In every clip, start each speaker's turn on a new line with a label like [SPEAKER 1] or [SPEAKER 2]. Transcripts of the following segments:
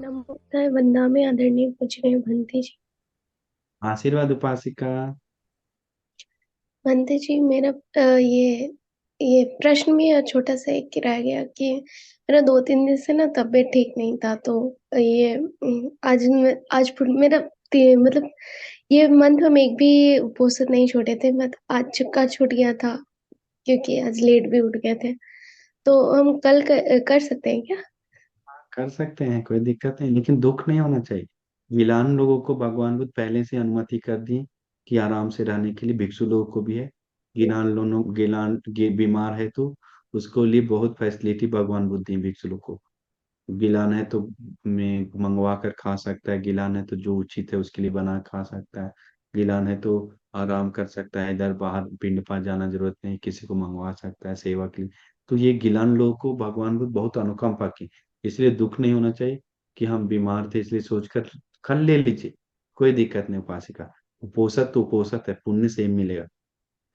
[SPEAKER 1] नमोस्तय वंदनामि आदरणीय पूजनीय भंते जी।
[SPEAKER 2] आशीर्वाद उपासिका।
[SPEAKER 1] भंते जी मेरा ये प्रश्न भी छोटा सा एक रह गया कि मेरा 2-3 दिन से ना तबीयत ठीक नहीं था। तो मेरा मतलब ये मंथ हम एक भी उपवास नहीं छोड़े थे। मैं आज का छूट गया था क्योंकि आज लेट भी उठ गए थे। तो हम कल कर सकते हैं क्या?
[SPEAKER 2] कर सकते हैं, कोई दिक्कत नहीं, लेकिन दुख नहीं होना चाहिए। विलान लोगों को भगवान बुद्ध पहले से अनुमति कर दी कि आराम से रहने के लिए। भिक्षु लोगों को भी है। बीमार है तो उसको लिए बहुत फैसिलिटी भगवान बुद्ध दी भिक्षु लोग को। गिलान है तो में मंगवा कर खा सकता है। गिलान है तो जो उचित है उसके लिए बना खा सकता है। गिलान है तो आराम कर सकता है, इधर बाहर पिंड पार जाना जरूरत नहीं, किसी को मंगवा सकता है सेवा के लिए। तो ये गिलान लोगों को भगवान बुद्ध बहुत अनुकंपा की, इसलिए दुख नहीं होना चाहिए कि हम बीमार थे इसलिए सोचकर खल ले लीजिए। कोई दिक्कत नहीं उपासिका। उपोषक तो उपोषक है, पुण्य से ही मिलेगा।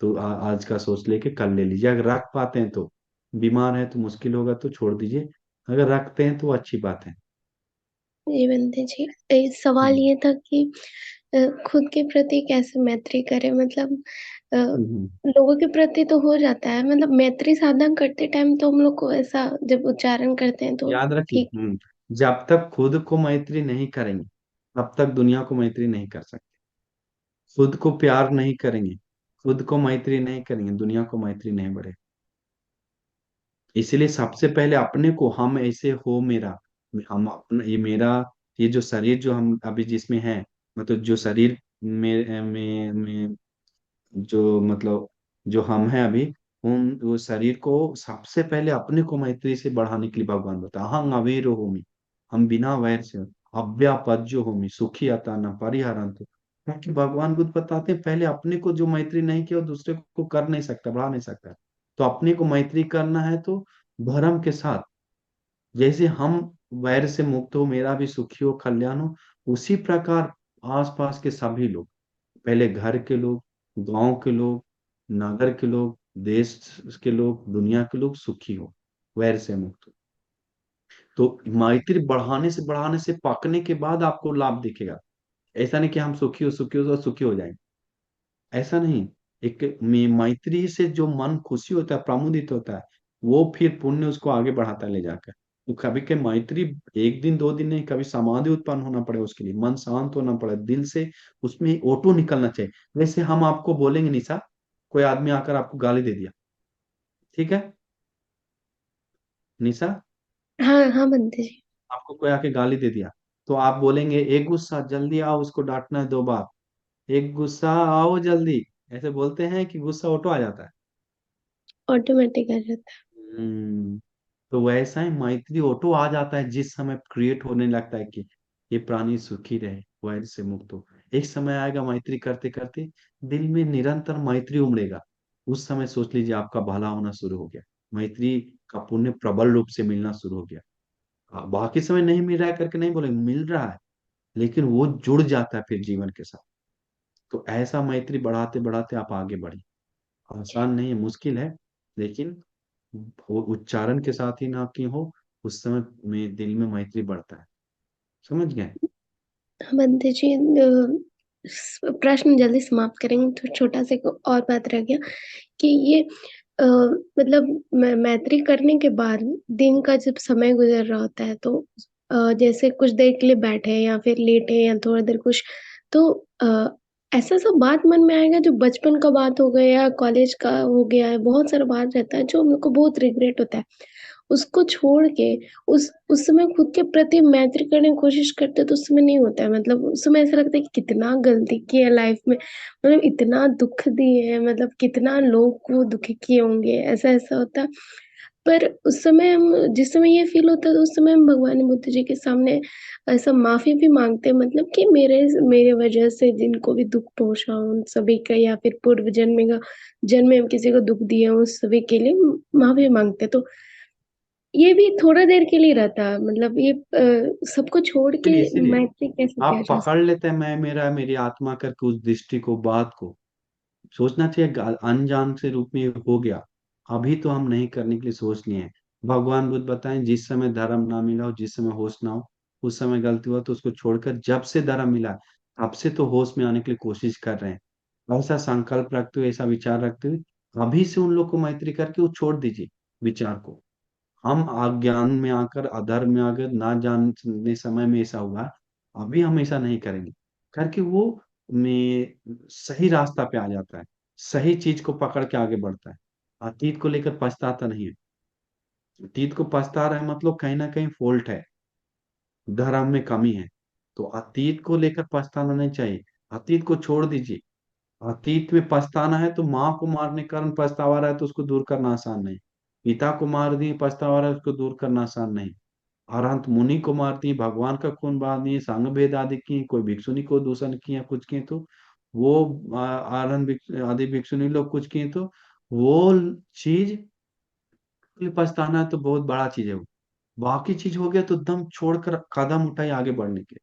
[SPEAKER 2] तो आज का सोच लेके कल ले लीजिए, अगर रख पाते हैं तो। बीमार है तो मुश्किल होगा तो छोड़ दीजिए, अगर रखते हैं तो अच्छी बात है।
[SPEAKER 1] जी बंदे जी, सवाल
[SPEAKER 2] हम्म।
[SPEAKER 1] ये था कि खुद के प्रति कैसे मैत्री करें? मतलब अ,
[SPEAKER 2] हम्म।
[SPEAKER 1] लोगों के प्रति तो हो जाता है, मतलब मैत्री साधना करते टाइम तो हम लोग को ऐसा जब उच्चारण करते हैं तो
[SPEAKER 2] याद रखिए,
[SPEAKER 1] ठीक।
[SPEAKER 2] जब तक खुद को मैत्री नहीं करेंगे तब तक दुनिया को मैत्री नहीं कर सकते। खुद को प्यार नहीं करेंगे, खुद को मैत्री नहीं करेंगे, दुनिया को मैत्री नहीं बढ़े। इसलिए सबसे पहले अपने को, हम ऐसे हो मेरा, हम अपना, ये मेरा, ये जो शरीर जो हम अभी जिसमें है, मतलब जो शरीर में जो मतलब जो हम हैं अभी, उन वो शरीर को सबसे पहले अपने को मैत्री से बढ़ाने के लिए भगवान बताया, अहं अवीर होमी, हम बिना वैर से अव्यापज्यो होमी सुखी अता न परिहरंतु। क्योंकि भगवान बुद्ध बताते हैं पहले अपने को जो मैत्री नहीं किया वो दूसरे को कर नहीं सकता, बढ़ा नहीं सकता। तो अपने को मैत्री करना है तो भरम के साथ, जैसे हम वैर से मुक्त हो, मेरा भी सुखी हो कल्याण हो, उसी प्रकार आसपास के सभी लोग, पहले घर के लोग, गांव के लोग, नगर के लोग, देश के लोग, दुनिया के लोग सुखी हो, वैर से मुक्त हो। तो मैत्री बढ़ाने से पकने के बाद आपको लाभ दिखेगा। ऐसा नहीं कि हम सुखी हो तो सुखी हो जाएंगे, ऐसा नहीं। एक मैत्री से जो मन खुशी होता है, प्रमुदित होता है, वो फिर पुण्य उसको आगे बढ़ाता है ले जाकर। तो कभी के मैत्री एक दिन दो दिन नहीं, कभी समाधि उत्पन्न होना पड़े, उसके लिए मन शांत होना पड़े दिल से, उसमें ऑटो निकलना चाहिए। वैसे हम आपको बोलेंगे निशा, कोई आदमी आकर आपको गाली दे दिया, ठीक है निशा,
[SPEAKER 1] हाँ हाँ बंदे जी।
[SPEAKER 2] आपको कोई आके गाली दे दिया, तो आप बोलेंगे एक गुस्सा जल्दी आओ उसको डांटना है 2 बार, एक गुस्सा आओ जल्दी, ऐसे बोलते हैं कि गुस्सा ऑटो आ जाता है।
[SPEAKER 1] ऑटोमेटिक आ जाता
[SPEAKER 2] हम्म। तो वैसा ही मैत्री ऑटो आ जाता है जिस समय क्रिएट होने लगता है कि ये प्राणी सुखी रहे, वैर से मुक्त हो। एक समय आएगा मैत्री करते करते दिल में निरंतर मैत्री उमड़ेगा, उस समय सोच लीजिए आपका भला होना शुरू हो गया, मैत्री का पुण्य प्रबल रूप से मिलना शुरू हो गया। बाकी समय नहीं मिल रहा है करके नहीं बोले, मिल रहा है, लेकिन वो जुड़ जाता है फिर जीवन के साथ। तो ऐसा मैत्री बढ़ाते बढ़ाते आप आगे बढ़े। आसान नहीं है, मुश्किल है, लेकिन वो उच्चारण के साथ ही ना की हो, उस समय में दिल में मैत्री बढ़ता है। समझ गए?
[SPEAKER 1] है। हाँ बंदे जी, प्रश्न जल्दी समाप्त करेंगे तो छोटा सा एक और बात रह गया कि ये मतलब मैत्री करने के बाद दिन का जब समय गुजर रहा होता है तो जैसे कुछ देर के लिए बैठे या फिर लेटे या थोड़ा देर कुछ, तो ऐसा सब बात मन में आएगा जो बचपन का बात हो गया या कॉलेज का हो गया है, बहुत सारा बात रहता है जो हम लोग को बहुत रिग्रेट होता है। उसको छोड़ के उस समय खुद के प्रति मैत्री करने की कोशिश करते हैं तो उस समय नहीं होता है। मतलब उस समय ऐसा लगता है कि कितना गलती की है लाइफ में, मतलब इतना दुःख दिए हैं, मतलब कितना लोग को दुखी किए होंगे, ऐसा-ऐसा होता है। पर उस समय हम जिस समय ये फ़ील होता है तो उस समय हम भगवान बुद्ध जी के सामने ऐसा माफ़ी भी माँगते हैं, मतलब कि मेरे वजह से जिनको भी दुःख पहुँचा उन सभी का या फिर पूर्व जन्म में हम किसी को दुःख दिए हों उस सभी के लिए माफ़ी माँगते हैं। तो ये भी थोड़ा देर के लिए रहता है, मतलब ये सबको छोड़ के
[SPEAKER 2] इसीलिए
[SPEAKER 1] मैत्री कैसे किया
[SPEAKER 2] आप
[SPEAKER 1] जा
[SPEAKER 2] पकड़
[SPEAKER 1] सकता
[SPEAKER 2] लेते हैं मैं मेरा मेरी आत्मा करके उस दृष्टि को, बात को सोचना चाहिए। अनजान से रूप में हो गया, अभी तो हम नहीं करने के लिए सोच लिए हैं। भगवान बुद्ध बताएं जिस समय धर्म ना मिला हो, जिस समय होश ना हो, उस समय गलती हुआ तो उसको छोड़कर जब से धर्म मिला तब से तो होश में आने के लिए कोशिश कर रहे हैं। ऐसा संकल्प रखते हुए, ऐसा विचार रखते हुए अभी से उन लोग को मैत्री करके वो छोड़ दीजिए विचार को। हम अज्ञान में आकर, अधर्म में आकर, ना जानने समय में ऐसा हुआ, अभी हम ऐसा नहीं करेंगे करके वो में सही रास्ता पे आ जाता है, सही चीज को पकड़ के आगे बढ़ता है, अतीत को लेकर पछताता नहीं है। अतीत को पछता रहा है मतलब कहीं ना कहीं फॉल्ट है, धर्म में कमी है। तो अतीत को लेकर पछताना नहीं चाहिए, अतीत को छोड़ दीजिए। अतीत में पछताना है तो माँ को मारने के कारण पछतावा रहा है तो उसको दूर करना आसान नहीं। पिता को मार दिए पछतावा रहा है उसको दूर करना आसान नहीं। अरहंत मुनि को मार दिए, भगवान का खून बहा दिए, संघ भेद आदि किए, कोई भिक्षुनी को दूषण किया, कुछ किए तो वो आदि भिक्षुनी लोग कुछ किए तो वो चीज के लिए पछताना है तो बहुत बड़ा चीज है वो। बाकी चीज हो गया तो दम छोड़कर कदम उठाए आगे बढ़ने के।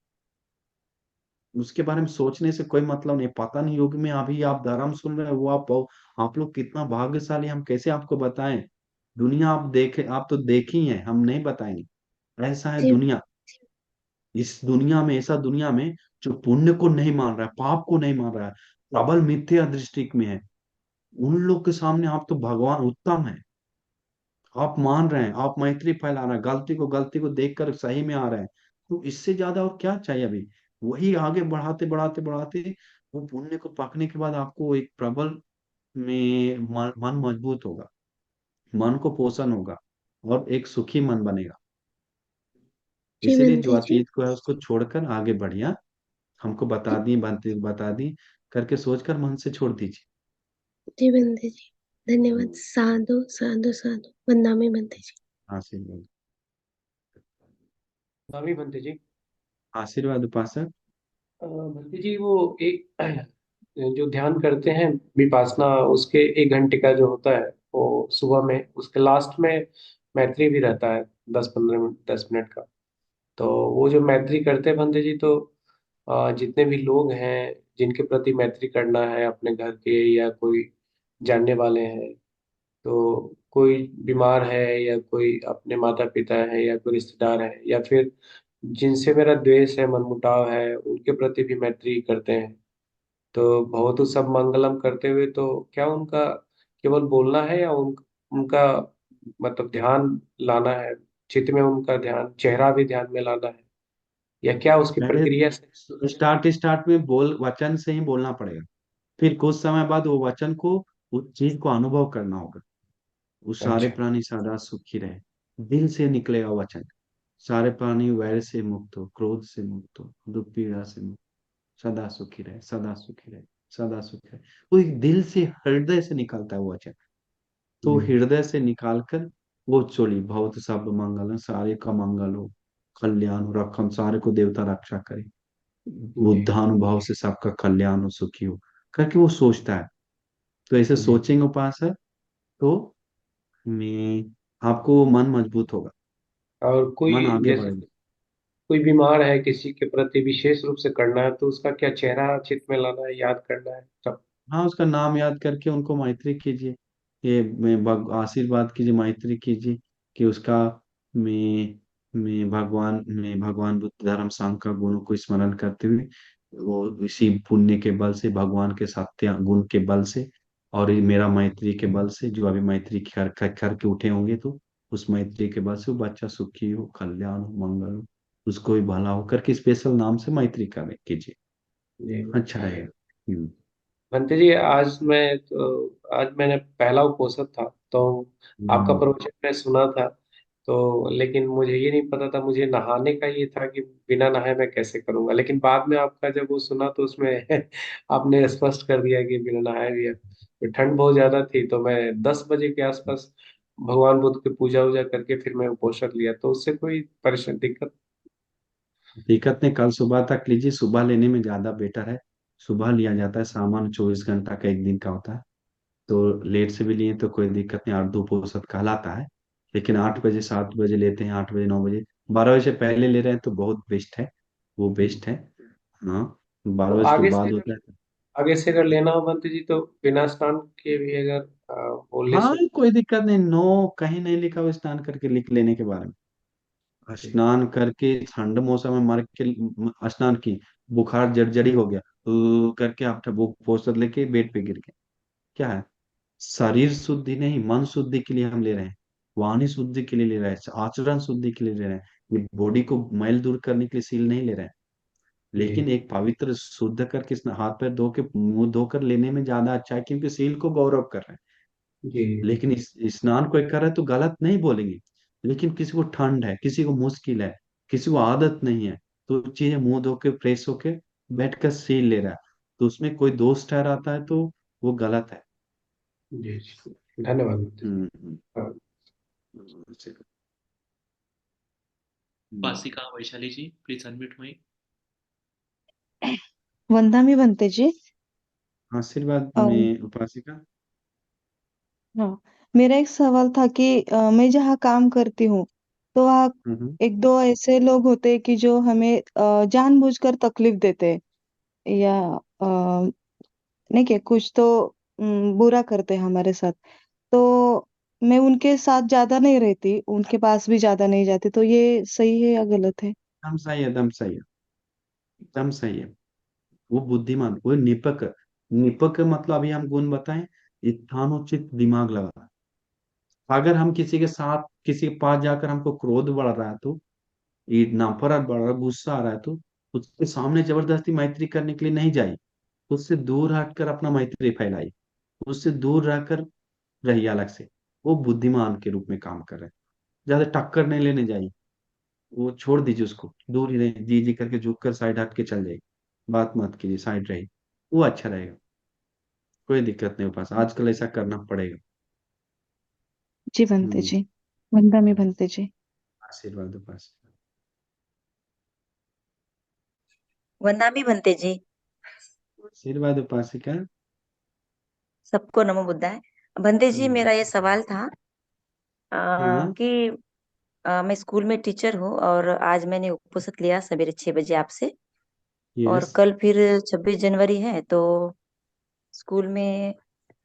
[SPEAKER 2] उसके बारे में सोचने से कोई मतलब नहीं। पता नहीं युग में अभी आप धर्म सुन रहे हैं, वो आप लोग कितना भाग्यशाली, हम कैसे आपको बताएं। दुनिया आप देखे, आप तो देख ही हैं, हम नहीं बताएंगे। ऐसा है
[SPEAKER 1] जी।
[SPEAKER 2] दुनिया। इस दुनिया में, ऐसा दुनिया में जो पुण्य को नहीं मान रहा है, पाप को नहीं मान रहा है, प्रबल मिथ्या दृष्टि में है, उन लोग के सामने आप तो भगवान उत्तम है। आप मान रहे हैं, आप मैत्री फैला रहे हैं, गलती को देखकर सही में आ रहे हैं, तो इससे ज्यादा और क्या चाहिए अभी। वही आगे बढ़ाते बढ़ाते बढ़ाते वो पुण्य को पाकने के बाद आपको एक प्रबल में मन मजबूत होगा, मन को पोषण होगा और एक सुखी मन बनेगा।
[SPEAKER 1] जी
[SPEAKER 2] इसीलिए जो
[SPEAKER 1] बंदे जी।
[SPEAKER 2] अतीत को है उसको छोड़कर आगे बढ़िया। हमको बता दी, बनते बता दी करके सोचकर मन से छोड़ दीजिए।
[SPEAKER 1] जी बंदे जी, धन्यवाद।
[SPEAKER 2] हम्म,
[SPEAKER 1] साधु साधु साधु, वंदना बंदे जी।
[SPEAKER 2] आशीर्वाद।
[SPEAKER 3] स्वामी भंते जी।
[SPEAKER 2] आशीर्वाद उपासक।
[SPEAKER 3] भंते जी, वो एक जो ध्यान करते हैं विपासना, उसके 1 घंटे का जो होता है वो सुबह में, उसके लास्ट में मैत्री भी रहता है, 10-15 मिनट, 10 मिनट का। तो वो जो मैत्री करते हैं भंते जी, तो जितने भी लोग हैं जिनके प्रति मैत्री करना है, अपने घर के या कोई जानने वाले हैं, तो कोई बीमार है या कोई अपने माता पिता है या कोई रिश्तेदार है या फिर जिनसे मेरा द्वेष है, मनमुटाव है, उनके प्रति भी मैत्री करते हैं। तो भवतु सब मंगलम करते हुए तो क्या उनका केवल बोलना है, या उनका मतलब ध्यान लाना है, चित्त में उनका ध्यान, चेहरा भी ध्यान में लाना है, या क्या उसकी
[SPEAKER 2] पहले
[SPEAKER 3] प्रक्रिया से?
[SPEAKER 2] स्टार्ट में बोल वचन से ही बोलना पड़ेगा, फिर कुछ समय बाद वो वचन को, उस चीज को अनुभव करना होगा। वो सारे
[SPEAKER 3] अच्छा।
[SPEAKER 2] प्राणी सदा सुखी रहे, दिल से निकलेगा वचन। सारे प्राणी वैर से मुक्त हो, क्रोध से मुक्त हो, दुख पीड़ा से मुक्त, सदा सुखी रहे, सदा सुखी रहे, सदा सुखी रहे। वो एक दिल से, हृदय से निकलता है वो वचन। तो
[SPEAKER 3] जी।
[SPEAKER 2] हृदय से निकालकर वो चोली बहुत सब मंगल, सारे का मंगल हो, कल्याण हो, रखम सारे को देवता रक्षा करे,
[SPEAKER 3] जी।
[SPEAKER 2] बुद्धानुभाव से सबका कल्याण हो, सुखी हो करके वो सोचता है। तो ऐसे
[SPEAKER 3] जी।
[SPEAKER 2] सोचेंगे उपासक तो मैं आपको मन मजबूत होगा,
[SPEAKER 3] और
[SPEAKER 2] मन
[SPEAKER 3] कोई
[SPEAKER 2] आगे
[SPEAKER 3] जैसे
[SPEAKER 2] बढ़ेगा।
[SPEAKER 3] कोई बीमार है, किसी के प्रति विशेष रूप से करना है, तो उसका क्या चेहरा चित्त में लाना है, याद करना है सब?
[SPEAKER 2] हाँ, उसका नाम याद करके उनको मैत्री कीजिए, ये आशीर्वाद कीजिए, मैत्री कीजिए कि उसका मैं भगवान बुद्ध धर्म संघ का गुणों को स्मरण करते हुए वो इसी पुण्य के बल से, भगवान के सत्य गुण के बल से और ये मेरा मैत्री के बल से, जो अभी मैत्री करके उठे होंगे तो उस मैत्री के बल से वो बच्चा सुखी हो, कल्याण हो, मंगल हो, उसको भी भला हो करके स्पेशल नाम से मैत्री करें कीजिए।
[SPEAKER 3] जी।
[SPEAKER 2] अच्छा रहेगा।
[SPEAKER 3] भंते जी, आज मैंने पहला उपोषण था, तो आपका
[SPEAKER 2] हम्म।
[SPEAKER 3] प्रवचन मैं सुना था। तो लेकिन मुझे ये नहीं पता था, मुझे नहाने का ये था कि बिना नहाए मैं कैसे करूंगा, लेकिन बाद में आपका जब वो सुना तो उसमें आपने स्पष्ट कर दिया कि बिना नहाए भी है। तो ठंड बहुत ज्यादा थी, तो मैं 10 बजे के आसपास भगवान बुद्ध की पूजा वूजा करके फिर मैं उपोषण लिया, तो उससे कोई परेशानी दिक्कत?
[SPEAKER 2] दिक्कत नहीं, कल सुबह तक लीजिए, सुबह लेने में ज्यादा बेटर है। सुबह लिया जाता है, सामान्य 24 घंटा का एक दिन का होता है। तो लेट से भी लिए तो कोई दिक्कत नहीं, 8 2 औसत कहलाता है। लेकिन 8 बजे 7 बजे लेते हैं, 8 बजे 9 बजे, 12 बजे से पहले ले रहे हैं तो बहुत बेस्ट है, वो बेस्ट है। हाँ,
[SPEAKER 3] तो
[SPEAKER 2] 12 बजे के बाद होता है।
[SPEAKER 3] आगे से अगर लेना हो बनते जी, तो बिना स्नान के भी अगर वो ले
[SPEAKER 2] हाँ,
[SPEAKER 3] सकते?
[SPEAKER 2] कोई दिक्कत नहीं, नो कहीं नहीं लिखा हुआ स्नान करके लिख लेने के बारे में। स्नान करके ठंड मौसम में मर के स्नान की, बुखार जर्जरी हो गया, करके आप वो पोस्टर लेके बेड पे गिर गए। क्या है? शरीर शुद्धि नहीं, मन शुद्धि के लिए हम ले रहे हैं, वाणी शुद्धि के लिए ले रहे हैं, आचरण शुद्धि के लिए ले रहे हैं। ये बॉडी को मैल दूर करने के लिए सील नहीं ले रहे हैं।
[SPEAKER 3] जी
[SPEAKER 2] लेकिन एक पवित्र शुद्ध करके हाथ पैर धो के मुंह धोकर लेने में ज्यादा अच्छा है, क्योंकि सील को गौरव कर रहे हैं।
[SPEAKER 3] जी
[SPEAKER 2] लेकिन इस स्नान कोई कर रहा है तो गलत नहीं बोलेंगे। लेकिन किसी को ठंड है, किसी को मुश्किल है, किसी को आदत नहीं है, तो चीजें मुंह धो के फ्रेश होके बैठ कर सील ले रहा है, तो उसमें कोई दोष ठहराता है तो वो गलत है।
[SPEAKER 3] जी जी, धन्यवाद मित्र जी।
[SPEAKER 2] हम्म।
[SPEAKER 3] हाँ,
[SPEAKER 2] हम्म।
[SPEAKER 4] उपासिका वैशाली जी, प्लीज अनम्यूट माइक।
[SPEAKER 5] वंदा में बनते जी।
[SPEAKER 2] आशीर्वाद
[SPEAKER 5] अ,
[SPEAKER 2] में उपासिका।
[SPEAKER 5] हाँ, मेरा एक सवाल था कि मैं जहाँ काम करती हूँ तो वहाँ
[SPEAKER 2] हम्म।
[SPEAKER 5] एक दो ऐसे लोग होते हैं कि जो हमें जानबूझकर तकलीफ देते हैं या नहीं क्या कुछ तो बुरा करते हैं हमारे साथ। तो मैं उनके साथ ज्यादा नहीं रहती, उनके पास भी ज्यादा नहीं जाती, तो ये सही है या गलत है?
[SPEAKER 2] एकदम सही है, एकदम सही है, एकदम सही है। वो बुद्धिमान, वो निपक। निपक मतलब अभी हम गुण बताएं, स्थानोचित दिमाग लगा। अगर हम किसी के साथ, किसी के पास जाकर हमको क्रोध बढ़ रहा है, तो ये नफरत बढ़ रहा है, गुस्सा आ रहा है, तो उसके सामने जबरदस्ती मैत्री करने के लिए नहीं जाइए। उससे दूर हटकर अपना मैत्री फैलाई, उससे दूर रहकर रहिए अलग से। वो बुद्धिमान के रूप में काम कर रहे हैं। ज्यादा टक्कर नहीं लेने जाइए, वो छोड़ दीजिए, उसको दूर ही रहिए, जी जी करके झुक कर साइड हट के चल जाइए। बात मत कीजिए, साइड रहिए, वो अच्छा रहेगा। कोई दिक्कत नहीं, पास आजकल ऐसा करना पड़ेगा।
[SPEAKER 5] जी बनते
[SPEAKER 2] हम्म।
[SPEAKER 5] जी। वंदा में बनते जी।
[SPEAKER 2] आशीर्वाद दो पास।
[SPEAKER 6] वंदामी बनते जी।
[SPEAKER 2] आशीर्वाद दो पास का।
[SPEAKER 6] सबको नमो बुद्धाय। बनते जी,
[SPEAKER 2] हम्म।
[SPEAKER 6] मेरा ये सवाल था
[SPEAKER 2] हाँ।
[SPEAKER 6] कि मैं स्कूल में टीचर हूँ और आज मैंने उपस्थित लिया सवेरे 6 बजे आपसे। और
[SPEAKER 2] यस।
[SPEAKER 6] कल फिर 26 जनवरी है तो स्कूल में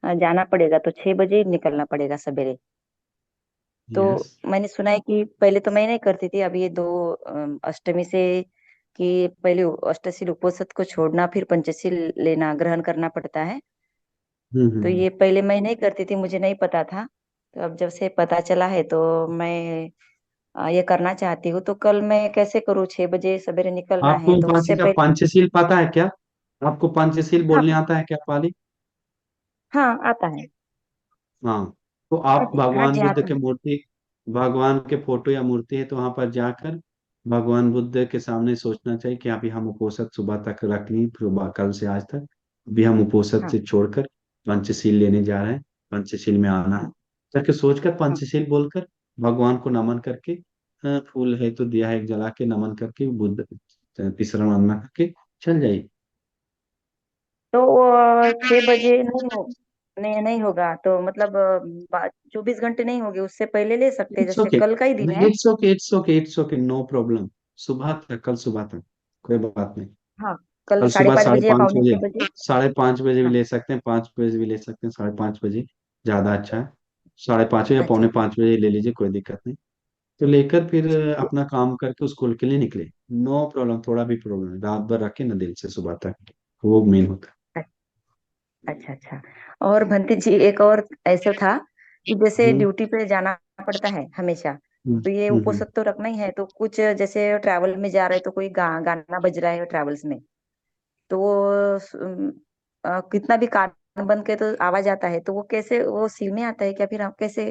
[SPEAKER 6] जाना पड़ेगा, तो 6 बजे निकलना पड़ेगा सवेरे। तो
[SPEAKER 2] यस।
[SPEAKER 6] मैंने सुना है कि पहले तो मैं नहीं करती थी, अब ये दो अष्टमी से कि पहले अष्टशील उपोषित को छोड़ना फिर पंचशील लेना ग्रहण करना पड़ता है। तो
[SPEAKER 2] हम्म।
[SPEAKER 6] ये पहले मैं नहीं करती थी, मुझे नहीं पता था। तो अब जब से पता चला है तो मैं ये करना चाहती हूँ। तो कल मैं कैसे करूँ? 6 बजे सवेरे निकलना
[SPEAKER 2] आपको
[SPEAKER 6] है तो
[SPEAKER 2] पासी
[SPEAKER 6] उससे
[SPEAKER 2] का
[SPEAKER 6] पहले।
[SPEAKER 2] पंचशील पता है क्या? आपको पंचशील
[SPEAKER 6] हाँ
[SPEAKER 2] बोलने आता है क्या, पाली?
[SPEAKER 6] हाँ आता है।
[SPEAKER 2] हाँ। तो
[SPEAKER 6] हाँ
[SPEAKER 2] आप
[SPEAKER 6] जी हाँ
[SPEAKER 2] भगवान
[SPEAKER 6] जी
[SPEAKER 2] बुद्ध
[SPEAKER 6] आता
[SPEAKER 2] के
[SPEAKER 6] है।
[SPEAKER 2] मूर्ति, भगवान के फोटो या मूर्ति है तो वहां पर जाकर भगवान बुद्ध के सामने सोचना चाहिए कि अभी हम उपोषित सुबह तक रख ली, फिर कल से आज तक अभी हम उपोषित
[SPEAKER 6] हाँ
[SPEAKER 2] से छोड़कर पंचशील लेने जा रहे हैं, पंचशील में आना है करके सोचकर
[SPEAKER 6] हाँ।
[SPEAKER 2] पंचशील बोलकर भगवान को नमन करके, फूल है तो दिया है एक जला के नमन करके बुद्ध तीसरा वंदना करके चल जाइए।
[SPEAKER 6] तो 6 बजे नहीं हो, नहीं नहीं होगा तो मतलब 24 घंटे नहीं होगे, उससे पहले ले सकते हैं,
[SPEAKER 2] इट्स
[SPEAKER 6] जैसे
[SPEAKER 2] ओके,
[SPEAKER 6] कल का ही दिन है।
[SPEAKER 2] It's okay, it's okay, it's okay, no problem. सुबह तक, कल सुबह तक कोई बात नहीं।
[SPEAKER 6] हाँ, कल
[SPEAKER 2] कल
[SPEAKER 6] साढ़े
[SPEAKER 2] सुबह
[SPEAKER 6] पाँच
[SPEAKER 2] साढ़े
[SPEAKER 6] बजे या
[SPEAKER 2] पाँच
[SPEAKER 6] पौने
[SPEAKER 2] बजे
[SPEAKER 6] 6 बजे।
[SPEAKER 2] 5:30 बजे भी
[SPEAKER 6] हाँ।
[SPEAKER 2] ले सकते हैं, 5 बजे भी ले सकते हैं, 5:30 बजे ज्यादा अच्छा है। 5:30 या
[SPEAKER 6] अच्छा।
[SPEAKER 2] पौने 5 बजे ले लीजिए, कोई दिक्कत नहीं। तो लेकर फिर अपना काम करके स्कूल के लिए निकले। नो प्रॉब्लम, थोड़ा भी प्रॉब्लम नहीं, रात भर रखे ना दिल से सुबह तक, वो मेन होता
[SPEAKER 6] अच्छा अच्छा। और भंती जी, एक और ऐसा था कि
[SPEAKER 2] है।
[SPEAKER 6] जैसे ड्यूटी पे जाना पड़ता है हमेशा,
[SPEAKER 2] हम्म।
[SPEAKER 6] तो ये
[SPEAKER 2] हम्म।
[SPEAKER 6] उपोषित तो रखना ही है। तो कुछ जैसे ट्रैवल में जा रहे तो कोई गाना बज रहा है ट्रैवल्स में, तो वो कितना भी कान बंद के तो आवाज आता है, तो वो कैसे, वो सील में आता है क्या फिर आप कैसे?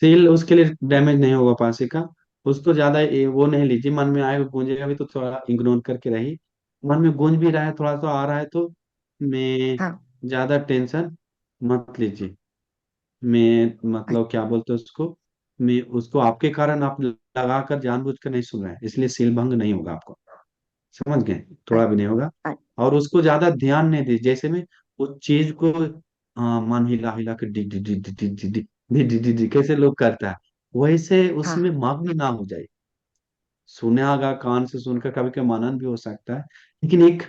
[SPEAKER 2] सील उसके लिए डैमेज नहीं होगा पासे का। उसको ज्यादा वो नहीं लीजिए, मन में आएगा गूंजेगा भी तो थोड़ा इग्नोर करके रही। मन में गूंज भी रहा है, थोड़ा सा आ रहा है तो मैं,
[SPEAKER 6] हाँ
[SPEAKER 2] ज्यादा टेंशन मत लीजिए। मैं मतलब क्या बोलते हैं उसको, मैं उसको आपके कारण आप लगा कर जानबूझ कर नहीं सुन रहे हैं, इसलिए सील भंग नहीं होगा आपको। समझ गए? थोड़ा भी नहीं होगा।
[SPEAKER 6] अच्छा
[SPEAKER 2] और उसको ज्यादा ध्यान नहीं दीजिए, जैसे में उस चीज को मन हिला हिला के D D D D D D D D D D D कैसे लोग करता है, वैसे उसमें
[SPEAKER 6] हाँ
[SPEAKER 2] मग्न ना हो जाए। सुनेगा, कान से सुनकर कभी कभी मनन भी हो सकता है, लेकिन एक,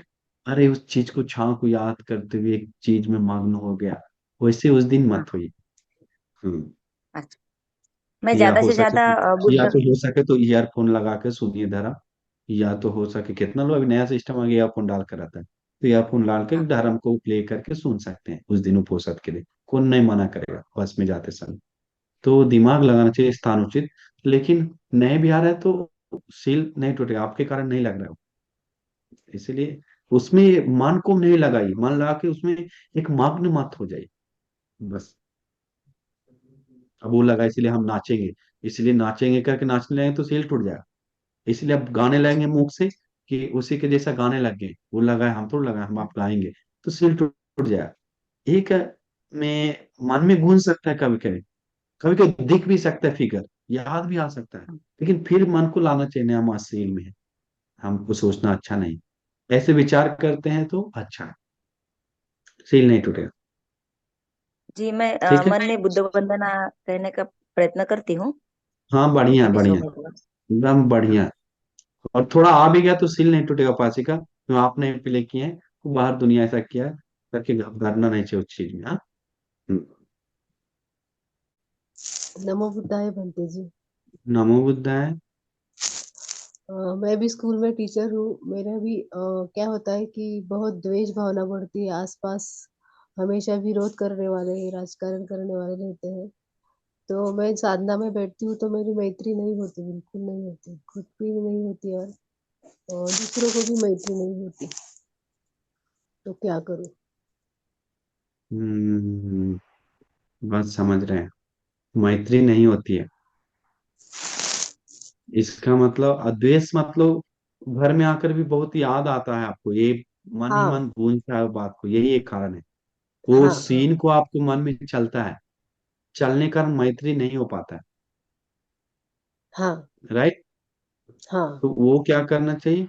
[SPEAKER 2] अरे उस चीज को छां को याद करते हुए एक चीज में मग्न हो गया, वैसे उस दिन
[SPEAKER 6] हाँ।
[SPEAKER 2] मत होइए। हम्म।
[SPEAKER 6] अच्छा मैं
[SPEAKER 2] या
[SPEAKER 6] ज्यादा
[SPEAKER 2] हो
[SPEAKER 6] से
[SPEAKER 2] सके
[SPEAKER 6] ज्यादा
[SPEAKER 2] तो या
[SPEAKER 6] बुद्ध।
[SPEAKER 2] तो हो सके तो ईयरफोन लगा के सुनिए धर्म। या तो हो सके, कितना लोग अभी नया सिस्टम आ गया, ईयरफोन डाल कर आता है, तो ईयरफोन डाल के
[SPEAKER 6] हाँ
[SPEAKER 2] धर्म को प्ले करके सुन सकते हैं उस दिन उपोषद के लिए। कौन नहीं मना करेगा बस में जाते समय। तो दिमाग लगाना चाहिए स्थान उचित। लेकिन नए बिहार है तो सील नहीं टूटेगा आपके कारण, नहीं लग रहा है। इसलिए उसमें मन को नहीं लगाई, मन लगा के उसमें एक मग्न मत हो जाए बस। अब वो लगा इसलिए हम नाचेंगे, इसलिए नाचेंगे करके नाचने लगेंगे तो सील टूट जाएगा। इसलिए अब गाने लगेंगे मुख से कि उसी के जैसा गाने लग गए, वो लगाए हम थोड़ा लगाए, हम आप गाएंगे तो सील टूट टूट जाएगा। एक में मन में गूंज सकता है, कभी कभी कभी कभी दिख भी सकता है फिगर, याद भी आ सकता है। लेकिन फिर मन को लाना चाहिए हम सील में है, हमको सोचना अच्छा नहीं। ऐसे विचार करते हैं तो अच्छा है, सील नहीं टूटेगा।
[SPEAKER 6] जी, मैं
[SPEAKER 2] ठीक है।
[SPEAKER 6] मन में बुद्ध वंदना कहने का प्रयत्न करती हूँ
[SPEAKER 2] हाँ बढ़िया
[SPEAKER 6] जितने भी
[SPEAKER 2] बढ़िया,
[SPEAKER 6] समय हुआ।
[SPEAKER 2] एकदम बढ़िया। और थोड़ा आ भी गया तो सील नहीं टूटेगा पासी का, तो आपने प्ले किए हैं तो बाहर दुनिया ऐसा किया है, करके घबराना नहीं चाहिए उस चीज में। हाँ। हम्म।
[SPEAKER 7] नमो बुद्धाय बनते जी।
[SPEAKER 2] नमो बुद्धाय।
[SPEAKER 7] मैं भी स्कूल में टीचर हूँ। मेरा भी क्या होता है कि बहुत द्वेष भावना बढ़ती है आसपास। हमेशा विरोध करने वाले, राजकारण करने वाले रहते हैं। तो मैं साधना में बैठती हूँ तो मेरी मैत्री नहीं होती, बिल्कुल नहीं होती, खुद की भी नहीं होती और दूसरों को भी मैत्री नहीं होती। तो क्या करूँ?
[SPEAKER 2] हम्म, बस समझ रहे हैं, मैत्री नहीं होती है इसका मतलब। अद्वेष मतलब घर में आकर भी बहुत याद आता है आपको, ये मन ही
[SPEAKER 7] हाँ
[SPEAKER 2] मन गूंजता है बात को, यही एक कारण है। वो
[SPEAKER 7] हाँ हाँ
[SPEAKER 2] सीन को आपको मन में चलता है, चलने का मैत्री नहीं हो पाता है।
[SPEAKER 7] हाँ
[SPEAKER 2] राइट।
[SPEAKER 7] हाँ
[SPEAKER 2] तो वो क्या करना चाहिए,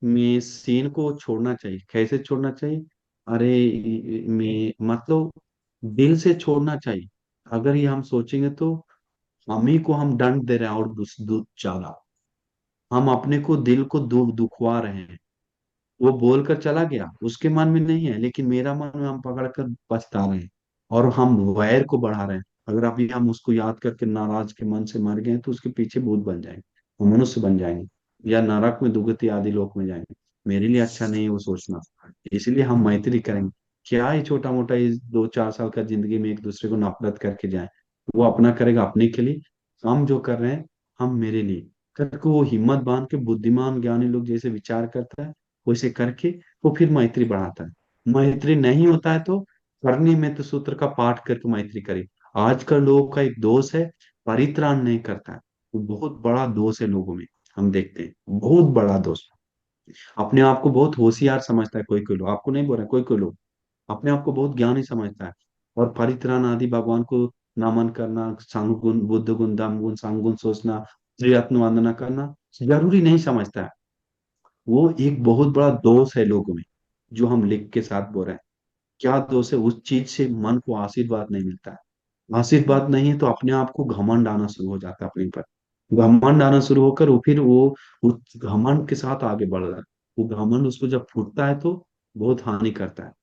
[SPEAKER 2] मैं सीन को छोड़ना चाहिए। कैसे छोड़ना चाहिए? अरे मैं मतलब दिल से छोड़ना चाहिए। अगर ये हम सोचेंगे तो हम ही को हम दंड दे रहे हैं, और ज्यादा हम अपने को दिल को दुखवा रहे हैं। वो बोलकर चला गया, उसके मन में नहीं है, लेकिन मेरा मन में हम पकड़ कर पछता रहे हैं, और हम वैर को बढ़ा रहे हैं। अगर अभी हम उसको याद करके नाराज के मन से मर गए तो उसके पीछे भूत बन जाएंगे, वो मनुष्य बन जाएंगे, या नरक में दुगति आदि लोक में जाएंगे। मेरे लिए अच्छा नहीं है वो सोचना। इसलिए हम मैत्री करेंगे। क्या ही छोटा मोटा इस 2-4 साल का जिंदगी में एक दूसरे को नफरत करके जाए। वो अपना करेगा अपने के लिए, हम जो कर रहे हैं हम मेरे लिए करके, वो हिम्मत बांध के बुद्धिमान ज्ञानी लोग जैसे विचार करता है वैसे करके वो फिर मैत्री बढ़ाता है। मैत्री नहीं होता है तो करनी में तो सूत्र का पाठ करके मैत्री करे। आजकल लोगों का एक दोष है, परित्राण नहीं करता है। वो बहुत बड़ा दोष है लोगों में, हम देखते हैं बहुत बड़ा दोष। अपने आप को बहुत होशियार समझता है कोई कोई लोग, आपको नहीं बोल रहा, कोई कोई लोग अपने आप को बहुत ज्ञानी समझता है। और परित्राण आदि भगवान को नमन करना, सांग गुण, बुद्ध गुण, धम्म गुण, सांग गुण सोचना, त्रिरत्न वंदना करना जरूरी नहीं समझता है। वो एक बहुत बड़ा दोष है लोगों में, जो हम लिख के साथ बोल रहे हैं। क्या दोष है? उस चीज से मन को आशीर्वाद नहीं मिलता है। आशीर्वाद नहीं है तो अपने आप को घमंड आना शुरू हो जाता है अपने पर। घमंड आना शुरू होकर वो फिर वो उस घमंड के साथ आगे बढ़ रहा है। वो घमंड उसको जब फूटता है तो बहुत हानि करता है।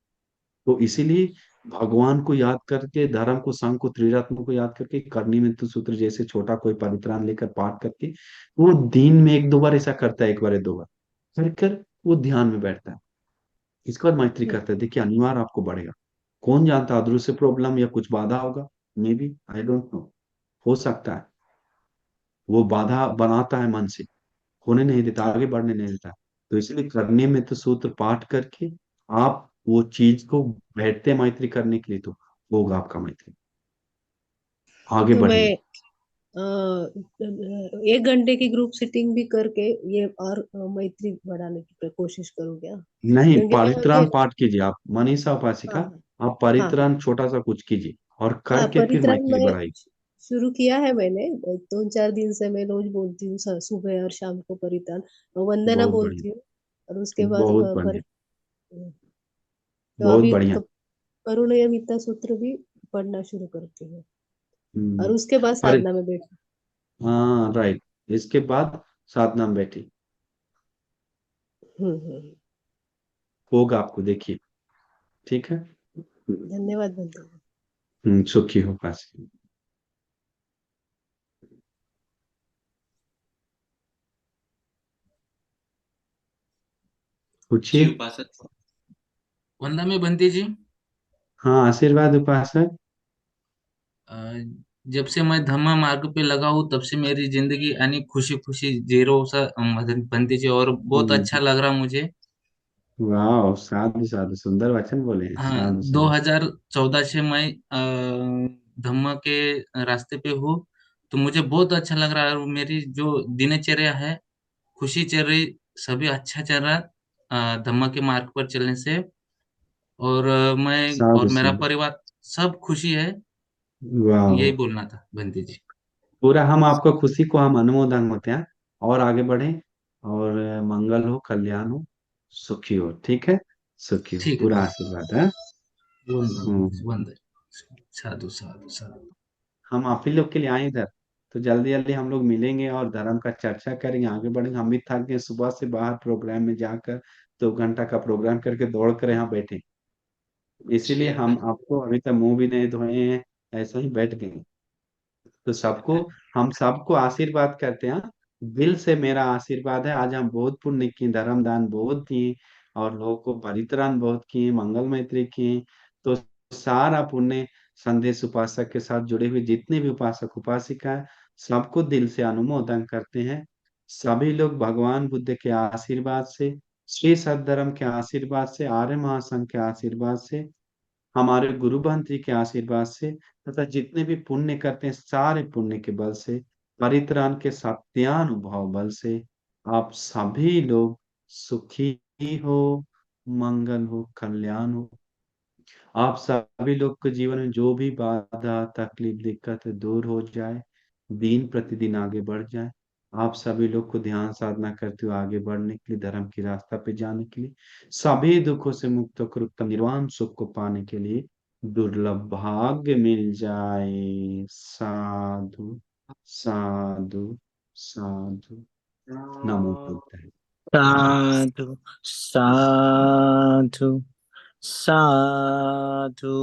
[SPEAKER 2] तो इसीलिए भगवान को याद करके, धर्म को, संघ को, त्रिरत्न को याद करके, करनी में तो सूत्र जैसे छोटा कोई परित्राण लेकर पाठ करके, वो दिन में 1-2 बार ऐसा करता है, 1 बार या 2 बार कर कर वो ध्यान में बैठता है। इसके बाद मैत्री करता है, देखिए अनिवार्य आपको बढ़ेगा। कौन जानता, अदृश्य प्रॉब्लम या कुछ बाधा होगा, may be, I don't know, हो सकता है। वो बाधा बनाता है मन से, होने नहीं देता, आगे बढ़ने नहीं देता। तो इसलिए करने में तो सूत्र पाठ करके आप वो चीज को बैठते मैत्री करने के लिए, तो होगा आपका मैत्री, आगे
[SPEAKER 7] तो मैं
[SPEAKER 2] बढ़ेंगे।
[SPEAKER 7] 1 घंटे की ग्रुप सिटिंग भी करके ये और मैत्री बढ़ाने की कोशिश करूँ क्या?
[SPEAKER 2] नहीं,
[SPEAKER 7] क्योंकि मैं
[SPEAKER 2] परित्राण
[SPEAKER 7] ये
[SPEAKER 2] पाठ कीजिए आप, मनीषा उपासिका।
[SPEAKER 7] हाँ
[SPEAKER 2] आप
[SPEAKER 7] हाँ हाँ
[SPEAKER 2] परित्राण छोटा सा कुछ कीजिए और
[SPEAKER 7] हाँ
[SPEAKER 2] करके फिर
[SPEAKER 7] परित्राण
[SPEAKER 2] मैत्री
[SPEAKER 7] मैं
[SPEAKER 2] बढ़ाइए।
[SPEAKER 7] शुरू किया है मैंने। 2-4 दिन से मैं रोज बोलती हूँ, सुबह और शाम को परित्राण वंदना
[SPEAKER 2] बहुत बढ़िया,
[SPEAKER 7] बोलती हूँ। और उसके बाद
[SPEAKER 2] बहुत बढ़िया,
[SPEAKER 7] तो
[SPEAKER 2] बहुत
[SPEAKER 7] अभी
[SPEAKER 2] बढ़िया।
[SPEAKER 7] करुणयमिता सूत्र भी पढ़ना शुरू करती हूँ और
[SPEAKER 2] हम्म,
[SPEAKER 7] उसके बाद
[SPEAKER 2] पर
[SPEAKER 7] साधना में बैठी।
[SPEAKER 2] हाँ राइट, इसके बाद साधना में बैठी,
[SPEAKER 7] हम्म।
[SPEAKER 2] होगा आपको, देखिए। ठीक है।
[SPEAKER 7] धन्यवाद बंधु।
[SPEAKER 2] सुखी हो पास। पूछिए।
[SPEAKER 4] जी उपासक।
[SPEAKER 8] वंदा में बंती जी।
[SPEAKER 2] हाँ, आशीर्वाद उपासक।
[SPEAKER 8] अ, जब से मैं धम्म मार्ग पे लगा हूँ तब से मेरी जिंदगी यानी खुशी खुशी जीरो सा बंती जी, और बहुत अच्छा लग रहा मुझे।
[SPEAKER 2] वाह, साधु साधु, सुंदर वचन बोले हैं,
[SPEAKER 8] हाँ,
[SPEAKER 2] साधु साधु।
[SPEAKER 8] 2014 से मैं धम्म के रास्ते पे हूँ, तो मुझे बहुत अच्छा लग रहा है। और मेरी जो दिनचर्या है खुशी चल रही, सभी अच्छा चल रहा धम्म के मार्ग पर चलने से। और मैं और
[SPEAKER 2] साधु
[SPEAKER 8] मेरा
[SPEAKER 2] साधु।
[SPEAKER 8] परिवार सब खुशी है।
[SPEAKER 2] वाह।
[SPEAKER 8] यही बोलना था बंटी जी।
[SPEAKER 2] पूरा हम आपको खुशी को हम अनुमोदन होते हैं, और आगे बढ़े, और मंगल हो, कल्याण हो, सुखी हो, ठीक है। सुखी हो,
[SPEAKER 8] ठीक है
[SPEAKER 2] पूरा
[SPEAKER 8] बंटी।
[SPEAKER 2] आशीर्वाद है।
[SPEAKER 8] वंदन
[SPEAKER 2] हम्म।
[SPEAKER 8] वंदन। साधु साधु साधु।
[SPEAKER 2] हम आप ही लोग के लिए आए इधर, तो जल्दी जल्दी हम लोग मिलेंगे और धर्म का चर्चा करेंगे, आगे बढ़ेंगे। हम भी थक गए सुबह से बाहर प्रोग्राम में जाकर, 2 घंटा का प्रोग्राम करके दौड़ कर यहाँ बैठे, इसीलिए
[SPEAKER 8] ठीक
[SPEAKER 2] हम
[SPEAKER 8] है।
[SPEAKER 2] आपको अभी तक मुंह भी नहीं धोए हैं, ऐसे ही बैठ गए। तो सबको, हम सबको आशीर्वाद करते हैं। दिल से मेरा आशीर्वाद है, आज हम बहुत पुण्य किए, धर्म दान बहुत किए, और लोगों को परित्राण बहुत किए, मंगल मैत्री किए। तो सारा पुण्य संदेश उपासक के साथ जुड़े हुए जितने भी उपासक उपासिका है, सबको दिल से अनुमोदन करते हैं। सभी लोग भगवान बुद्ध के आशीर्वाद से, श्री सद्धर्म के आशीर्वाद से, आर्य महासंघ के आशीर्वाद से, हमारे गुरु बंत्री के आशीर्वाद से, तथा जितने भी पुण्य करते हैं सारे पुण्य के बल से, परित्राण के सत्यानुभव बल से, आप सभी लोग सुखी हो, मंगल हो, कल्याण हो। आप सभी लोग के जीवन में जो भी बाधा तकलीफ दिक्कत है दूर हो जाए, दिन प्रतिदिन आगे बढ़ जाए। आप सभी लोग को ध्यान साधना करते हुए आगे बढ़ने के लिए, धर्म की रास्ता पे जाने के लिए, सभी दुखों से मुक्त होकर उत्तम निर्वाण सुख को पाने के लिए दुर्लभ भाग्य मिल जाए। साधु साधु साधु। नमो बुद्धाय।
[SPEAKER 9] साधु साधु साधु।